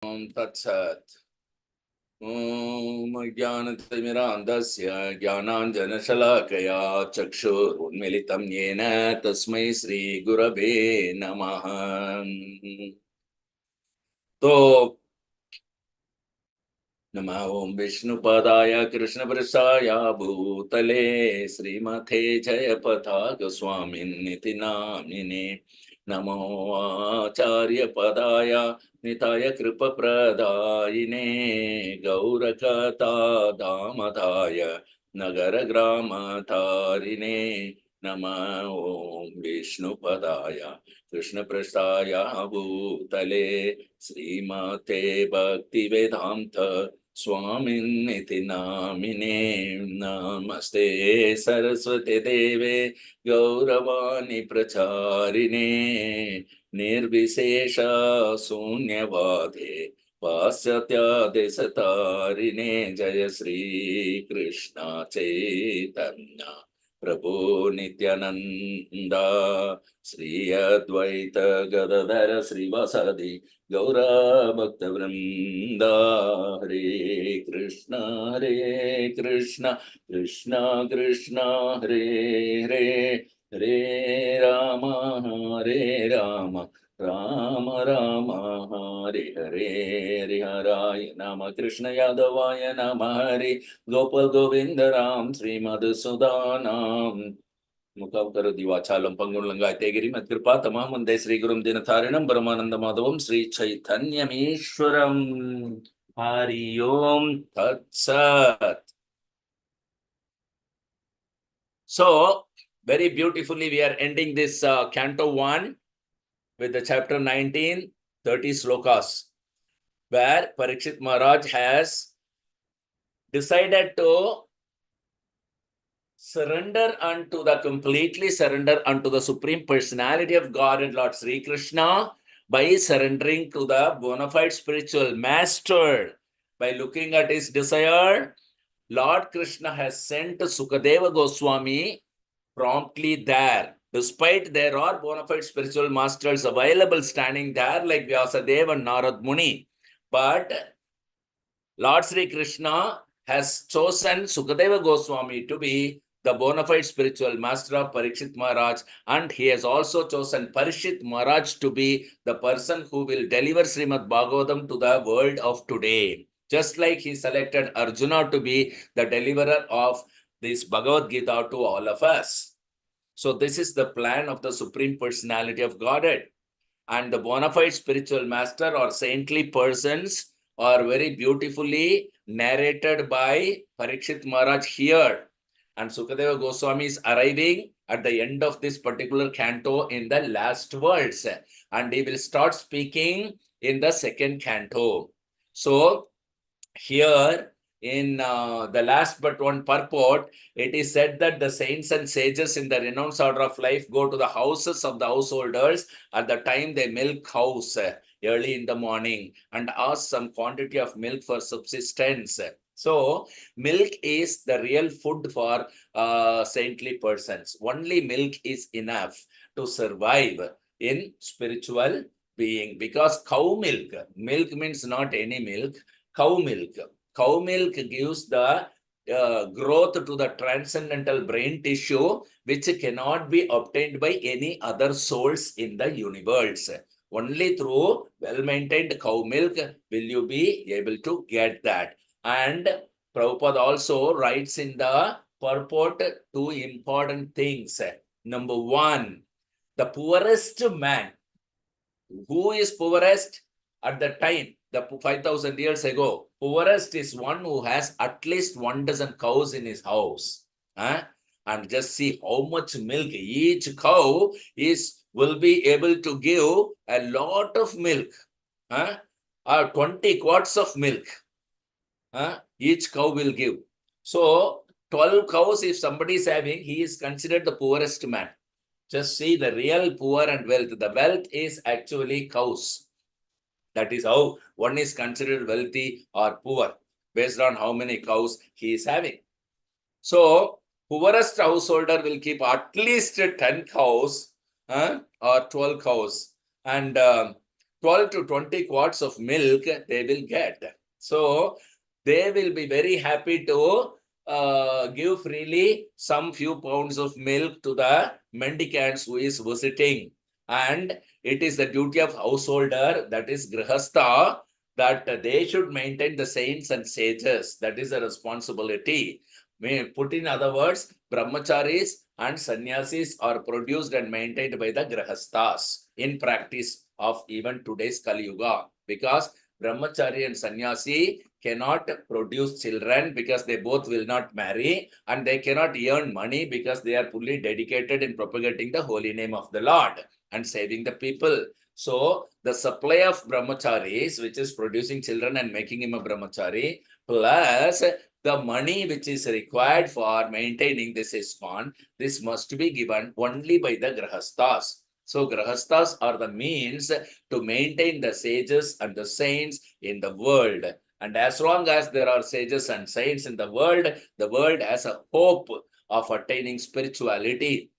तत्सत् ज्ञानतिमिरान्धस्य ज्ञानाञ्जनशलाकया चक्षुरुन्मिलितं येन तस्मै श्रीगुरवे नमः। तो नमः ओं विष्णुपदाय कृष्णवृषाय भूतले श्रीमते जयपताक स्वामिन्निति नामिने नमो आचार्यपदाय निताय कृपप्रदायिने गौरकथा दामदाय नगरग्रामतारिणे नमः ओं विष्णुपदाय कृष्णपृष्ठाय भूतले श्रीमते भक्तिवेदान्त स्वामिन्निति नामिने नमस्ते सरस्वती देवे गौरवाणी प्रचारिणे निर्विशेष शून्यवादे पाश्चात्यादेशतारिणे जय श्री कृष्ण चैतन्य प्रभु नित्यानंद श्री अद्वैत गदाधर श्रीवासादि गौरा भक्त वृंद हरे कृष्ण कृष्ण कृष्ण हरे हरे हरे राम राम राम हरे हरे हरे हराय नम कृष्ण यादवाय नम हरे गोपाल गोविंद राम श्री मधुसूदनाम मुखावकर दिवाचालम पंगुलंगा तेगिरी मत्कृपा तमामंदे श्री गुरुम दिनतारिणम परमानंद माधवम श्री चैतन्यमीश्वरम हरि ओम तत्सत्. So very beautifully we are ending this Canto 1 with the chapter 19, 30 slokas, where Parikshit Maharaj has decided to completely surrender unto the Supreme Personality of Godhead, Lord Sri Krishna, by surrendering to the bona fide spiritual master. By looking at his desire, Lord Krishna has sent Sukadeva Goswami promptly there. Despite there are bona fide spiritual masters available standing there like Vyasadeva and Narad Muni, but Lord Sri Krishna has chosen Sukadeva Goswami to be the bona fide spiritual master of Parikshit Maharaj, and he has also chosen Parikshit Maharaj to be the person who will deliver Srimad Bhagavatam to the world of today. Just like he selected Arjuna to be the deliverer of this Bhagavad Gita to all of us. So this is the plan of the Supreme Personality of Godhead. And the bona fide spiritual master or saintly persons are very beautifully narrated by Parikshit Maharaj here. And Sukadeva Goswami is arriving at the end of this particular canto in the last words. And he will start speaking in the second canto. So here in the last but one purport, it is said that the saints and sages in the renounced order of life go to the houses of the householders at the time they milk cows early in the morning and ask some quantity of milk for subsistence. So milk is the real food for saintly persons. Only milk is enough to survive in spiritual being, because cow milk means not any milk, cow milk. Cow milk gives the growth to the transcendental brain tissue, which cannot be obtained by any other source in the universe. Only through well-maintained cow milk will you be able to get that. And Prabhupada also writes in the purport two important things. Number one, the poorest man. Who is poorest? At the time, the 5,000 years ago, poorest is one who has at least 1 dozen cows in his house. And just see how much milk each cow will be able to give a lot of milk. Or 20 quarts of milk. Each cow will give. So 12 cows, if somebody is having, he is considered the poorest man. Just see the real poor and wealth. The wealth is actually cows. That is how one is considered wealthy or poor, based on how many cows he is having. So, poorest householder will keep at least 10 cows or 12 cows. And 12 to 20 quarts of milk they will get. So they will be very happy to give freely some few pounds of milk to the mendicants who is visiting. And it is the duty of householder, that is grihastha, that they should maintain the saints and sages. That is a responsibility. Put in other words, brahmacharis and sannyasis are produced and maintained by the grihasthas in practice of even today's Kali Yuga, because brahmachari and sannyasi cannot produce children because they both will not marry, and they cannot earn money because they are fully dedicated in propagating the holy name of the Lord and saving the people. So the supply of brahmacharis, which is producing children and making him a brahmachari, plus the money which is required for maintaining this ISKCON, this must be given only by the grihasthas. So grihasthas are the means to maintain the sages and the saints in the world. And as long as there are sages and saints in the world has a hope of attaining spirituality.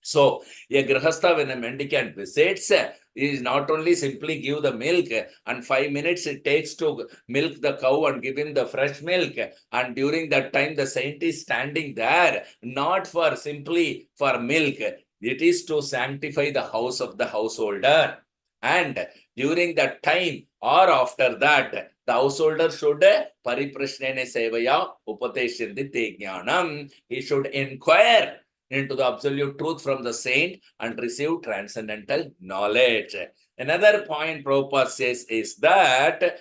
So a grihastha, when a mendicant visits, is not only simply give the milk, and 5 minutes it takes to milk the cow and give him the fresh milk. And during that time, the saint is standing there, not for simply for milk. It is to sanctify the house of the householder. And during that time or after that, the householder should pariprashnene sevaya upateshyandi te jnanam. He should inquire into the absolute truth from the saint and receive transcendental knowledge. Another point Prabhupada says is that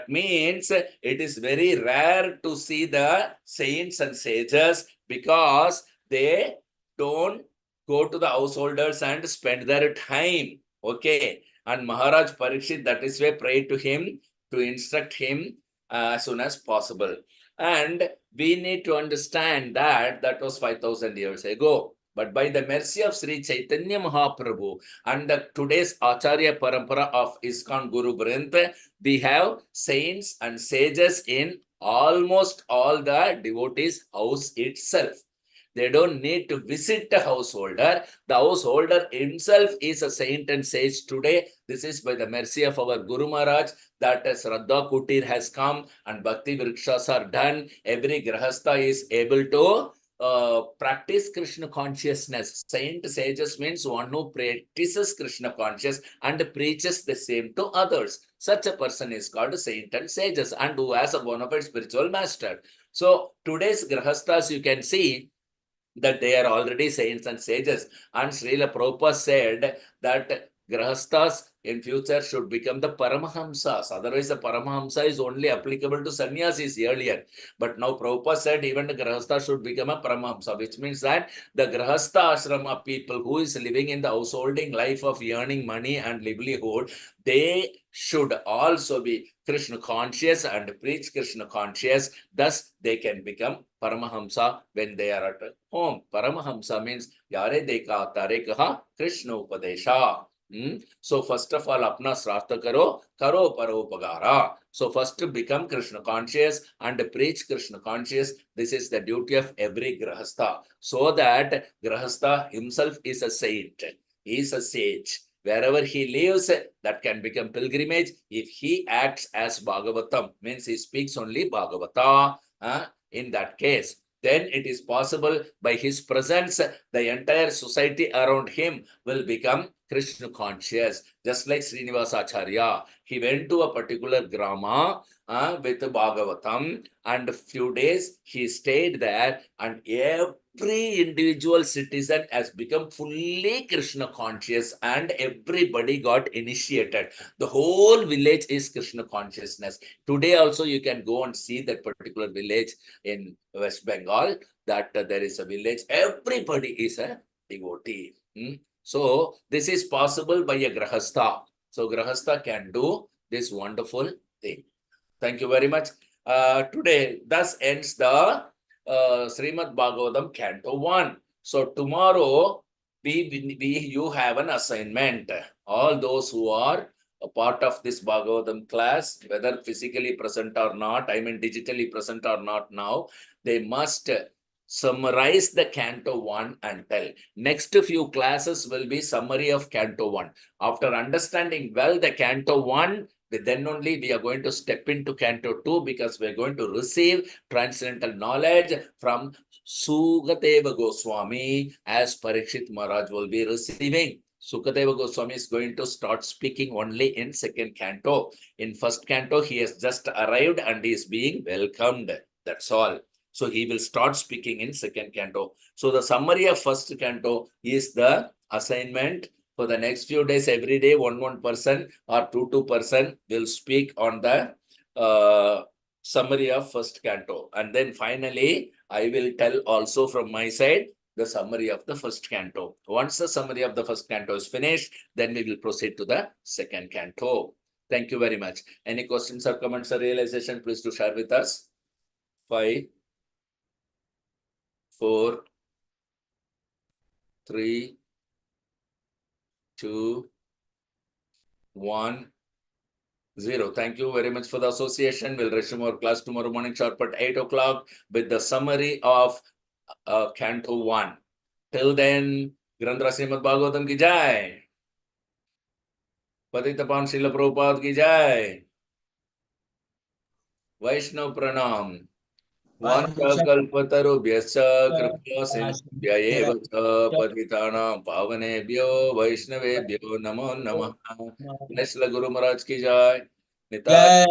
means it is very rare to see the saints and sages because they don't go to the householders and spend their time. Okay. And Maharaj Parikshit, that is why prayed to him to instruct him as soon as possible. And we need to understand that was 5,000 years ago. But by the mercy of Sri Chaitanya Mahaprabhu and the today's Acharya Parampara of ISKCON Guru Granth, we have saints and sages in almost all the devotees' house itself. They don't need to visit the householder. The householder himself is a saint and sage today. This is by the mercy of our Guru Maharaj that Shraddha Kutir has come and Bhakti Vrikshas are done. Every Grihastha is able to practice Krishna consciousness. Saint sages means one who practices Krishna conscious and preaches the same to others. Such a person is called saint and sages and who has a bona fide spiritual master. So today's Grihasthas, you can see that they are already saints and sages. And Srila Prabhupada said that Grihasthas in future should become the Paramahamsas. Otherwise, the Paramahamsa is only applicable to sannyasis earlier. But now Prabhupada said even the Grihastha should become a Paramahamsa, which means that the Grihastha ashrama people who is living in the householding life of earning money and livelihood, they should also be Krishna conscious and preach Krishna conscious. Thus, they can become Paramahamsa when they are at home. Paramahamsa means Yare Deka Tare Kaha Krishna Upadesha. So first of all, apna srastha karo paropagara. So first become Krishna conscious and preach Krishna conscious. This is the duty of every grihastha. So that grihastha himself is a saint. He is a sage. Wherever he lives, that can become pilgrimage. If he acts as Bhagavatam, means he speaks only Bhagavata, in that case, then it is possible by his presence, the entire society around him will become Krishna conscious. Just like Srinivasa Acharya, he went to a particular grama with Bhagavatam, and a few days he stayed there, and every individual citizen has become fully Krishna conscious and everybody got initiated. The whole village is Krishna consciousness. Today also you can go and see that particular village in West Bengal, that there is a village, everybody is a devotee. So this is possible by a grihastha. So grihastha can do this wonderful thing. Thank you very much. Today, thus ends the Srimad Bhagavatam Canto 1. So tomorrow, you have an assignment. All those who are a part of this Bhagavatam class, whether physically present or not, I mean digitally present or not now, they must summarize the Canto 1 and tell. Next few classes will be summary of Canto 1. After understanding well the Canto 1, then only we are going to step into Canto 2 because we are going to receive transcendental knowledge from Sukadeva Goswami as Parikshit Maharaj will be receiving. Sukadeva Goswami is going to start speaking only in second canto. In first canto, he has just arrived and is being welcomed. That's all. So he will start speaking in second canto. So the summary of first canto is the assignment. For the next few days, every day, one person or two person will speak on the summary of first canto. And then finally, I will tell also from my side the summary of the first canto. Once the summary of the first canto is finished, then we will proceed to the second canto. Thank you very much. Any questions or comments or realization, please do share with us. 5, 4, 3, 2, 1, 0. Thank you very much for the association. We'll resume our class tomorrow morning sharp at 8 o'clock with the summary of Canto 1. Till then, Grandra Srimad Bhagavatam ki jai. पतितपावन श्रील प्रभुपाद की जय. वैष्णव प्रणाम. वाञ्छाकल्पतरुभ्यश्च कृपया सिन्धुभ्य एव च पतितानां पावनेभ्यो वैष्णवेभ्यो नमो नमः. श्री गुरु महाराज की जय. निताय